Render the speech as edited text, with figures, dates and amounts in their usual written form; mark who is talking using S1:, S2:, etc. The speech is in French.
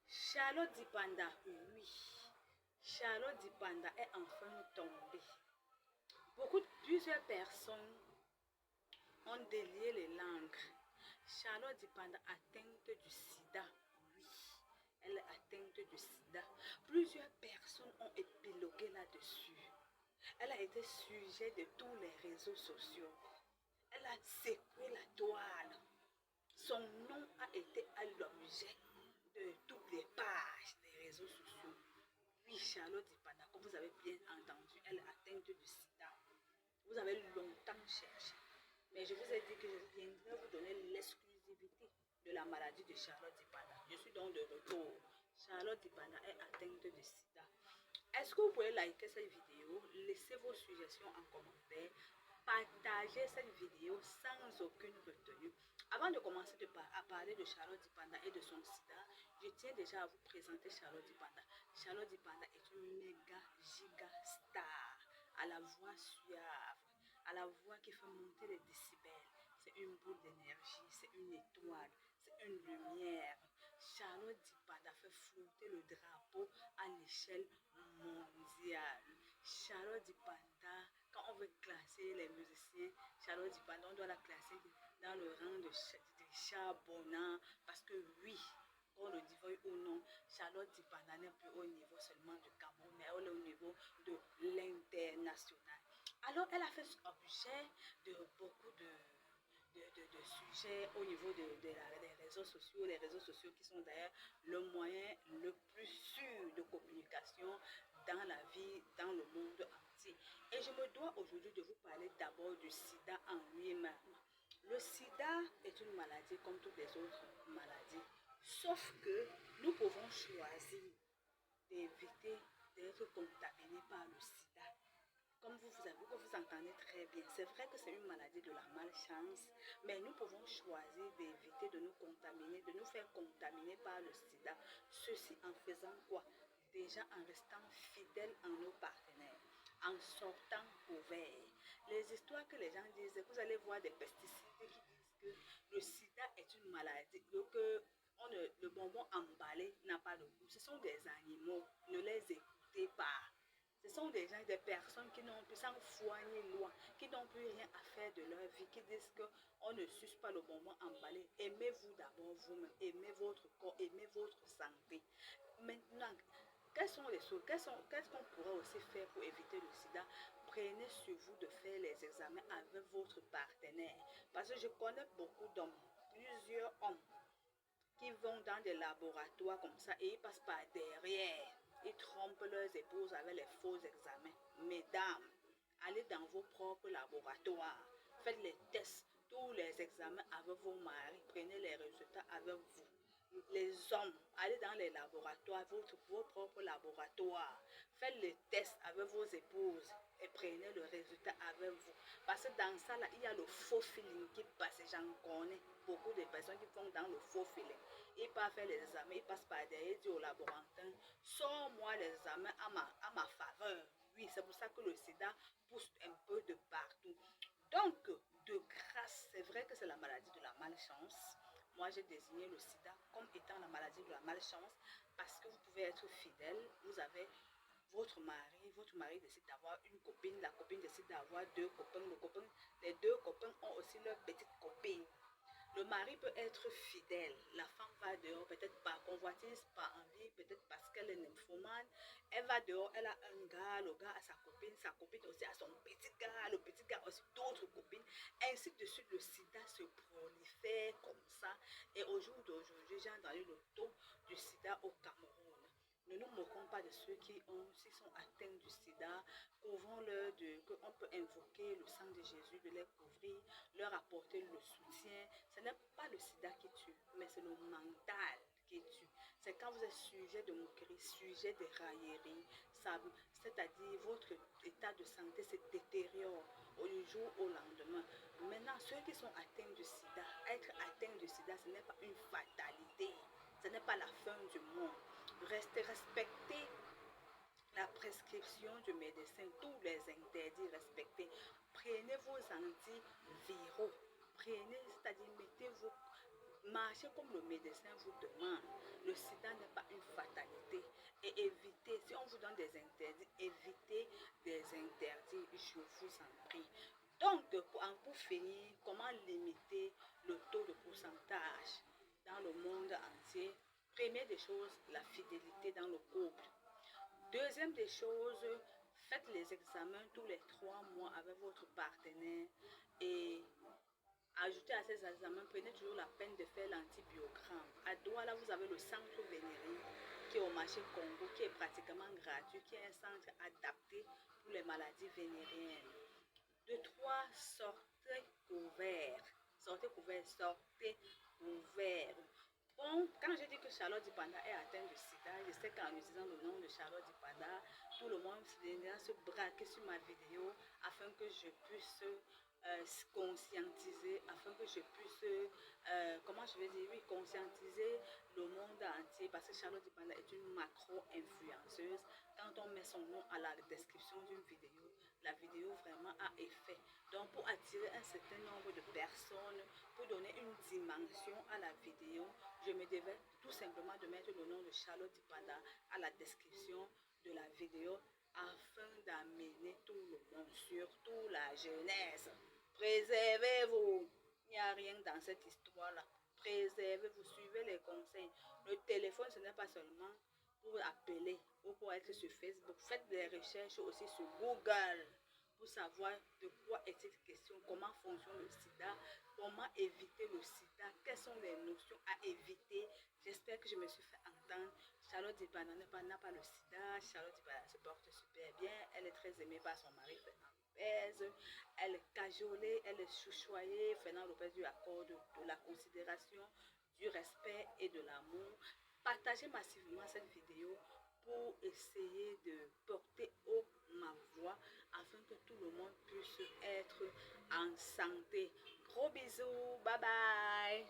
S1: Charlotte Dipanda, oui. Charlotte Dipanda est enfin tombée. Plusieurs personnes ont délié les langues. Charlotte Dipanda atteinte du sida, oui. Elle est atteinte du sida. Plusieurs personnes ont épilogué là-dessus. Elle a été sujet de tous les réseaux sociaux. Elle a secoué la toile. Son nom a été à l'objet de toutes les pages des réseaux sociaux. Oui, Charlotte Dipanda, comme vous avez bien entendu, elle est atteinte du sida. Vous avez longtemps cherché. Mais je vous ai dit que je viendrai vous donner l'exclusivité de la maladie de Charlotte Dipanda. Je suis donc de retour. Charlotte Dipanda est atteinte de sida. Est-ce que vous pouvez liker cette vidéo, laisser vos suggestions en commentaire, partager cette vidéo sans aucune retenue. Avant de commencer à parler de Charlotte Dipanda et de son sida, je tiens déjà à vous présenter Charlotte Dipanda. Charlotte Dipanda est une méga giga star, à la voix suave, à la voix qui fait monter les décibels. C'est une boule d'énergie, c'est une étoile, c'est une lumière. Charlotte Dipanda fait flotter le drapeau à l'échelle mondiale. Charlotte Dipanda, quand on veut classer les musiciens, Charlotte Dipanda, on doit la classer dans le rang de Charbonnat, parce que oui, qu'on le veuille ou non, Charlotte Dipanda n'est plus au niveau seulement du Cameroun, mais elle est au niveau de l'international. Alors, elle a fait objet de beaucoup de sujets au niveau des réseaux sociaux, les réseaux sociaux qui sont d'ailleurs le moyen le plus sûr de communication dans la vie, dans le monde entier. Et je me dois aujourd'hui de vous parler d'abord du sida en lui-même. Le sida est une maladie comme toutes les autres maladies, sauf que nous pouvons choisir d'éviter d'être contaminés par le sida. Comme vous entendez très bien, c'est vrai que c'est une maladie de la malchance, mais nous pouvons choisir d'éviter de nous contaminer, de nous faire contaminer par le sida. Ceci en faisant quoi? Déjà en restant fidèles en nos partenaires, en sortant couverts. Les histoires que les gens disent, vous allez voir des pesticides qui disent que le sida est une maladie, que le bonbon emballé n'a pas de goût. Ce sont des animaux, ne les écoutez pas. Ce sont des gens, des personnes qui n'ont plus, sans foi ni loi, qui n'ont plus rien à faire de leur vie, qui disent qu'on ne suce pas le bonbon emballé. Aimez-vous d'abord vous-même, aimez votre corps, aimez votre santé. Maintenant, quelles sont les choses, qu'est-ce qu'on pourrait aussi faire pour éviter le sida? Prenez sur vous de faire les examens avec votre partenaire. Parce que je connais beaucoup d'hommes, plusieurs hommes, qui vont dans des laboratoires comme ça et ils passent par derrière. Ils trompent leurs épouses avec les faux examens. Mesdames, allez dans vos propres laboratoires. Faites les tests, tous les examens avec vos maris. Prenez les résultats avec vous. Les hommes, allez dans les laboratoires, vos propres laboratoires. Faites les tests avec vos épouses et prenez le résultat avec vous. Parce que dans ça, là, il y a le faux feeling qui passe. J'en connais beaucoup de personnes qui font dans le faux feeling. Ils peuvent faire les examens, ils passent par derrière, ils disent au laborantin, sors-moi les examens à ma faveur. Oui, c'est pour ça que le sida pousse un peu de partout. Donc, de grâce, c'est vrai que c'est la maladie de la malchance. Moi, j'ai désigné le sida comme étant la maladie de la malchance parce que vous pouvez être fidèle. Vous avez votre mari décide d'avoir une copine, la copine décide d'avoir deux copains, les deux copains ont aussi leur petite copine. Le mari peut être fidèle, la femme va dehors, peut-être par convoitise, par envie, peut-être parce qu'elle est nymphomane. Elle va dehors, elle a un gars, le gars a sa copine aussi a son petit gars, le petit gars a aussi d'autres copines. Ainsi de suite, le sida se prolifère comme ça. Et au jour d'aujourd'hui, j'ai entendu le taux du sida au Cameroun. Ne nous moquons pas de ceux qui sont atteints du sida. Couvrons-leur qu'on peut invoquer le sang de Jésus, de les couvrir, leur apporter le soutien. Ce n'est pas le sida qui tue, mais c'est le mental qui tue. C'est quand vous êtes sujet de moquerie, sujet de raillerie, c'est-à-dire votre état de santé se détériore du jour au lendemain. Maintenant, ceux qui sont atteints du sida, être atteint du sida, ce n'est pas une fatalité. Ce n'est pas la fin du monde. Respectez la prescription du médecin, tous les interdits respectés. Prenez vos antiviraux. C'est-à-dire mettez-vous, marchez comme le médecin vous demande. Le sida n'est pas une finir, comment limiter le taux de pourcentage dans le monde entier? Première des choses, la fidélité dans le couple. Deuxième des choses, faites les examens tous les 3 mois avec votre partenaire et ajoutez à ces examens, prenez toujours la peine de faire l'antibiogramme. À Douala, vous avez le centre vénérien qui est au marché Congo, qui est pratiquement gratuit, qui est un centre adapté pour les maladies vénériennes. De 3, sortez couverts. Sortez couverts, sortez couverts. Bon, quand je dis que Charlotte Dipanda est atteinte de sida, je sais qu'en utilisant le nom de Charlotte Dipanda, tout le monde viendra se braquer sur ma vidéo afin que je puisse conscientiser, afin que je puisse, comment je vais dire, oui, conscientiser le monde entier parce que Charlotte Dipanda est une macro-influenceuse. Quand on met son nom à la description d'une vidéo, la vidéo vraiment a effet. Donc pour attirer un certain nombre de personnes, pour donner une dimension à la vidéo, je me devais tout simplement de mettre le nom de Charlotte Dipanda à la description de la vidéo afin d'amener tout le monde, surtout la jeunesse. Préservez-vous. Il n'y a rien dans cette histoire-là. Préservez-vous, suivez les conseils. Le téléphone, ce n'est pas seulement pour appeler ou pour être sur Facebook. Faites des recherches aussi sur Google pour savoir de quoi est-il question, comment fonctionne le sida, comment éviter le sida, quelles sont les notions à éviter. J'espère que je me suis fait entendre. Charlotte Dipanda n'a pas le sida. Charlotte Dipanda se porte super bien. Elle est très aimée par son mari Fernand Lopez. Elle est cajolée, elle est chouchoyée. Fernand Lopez lui accorde de la considération, du respect et de l'amour. Partagez massivement cette vidéo pour essayer de porter haut ma voix afin que tout le monde puisse être en santé. Gros bisous, bye bye.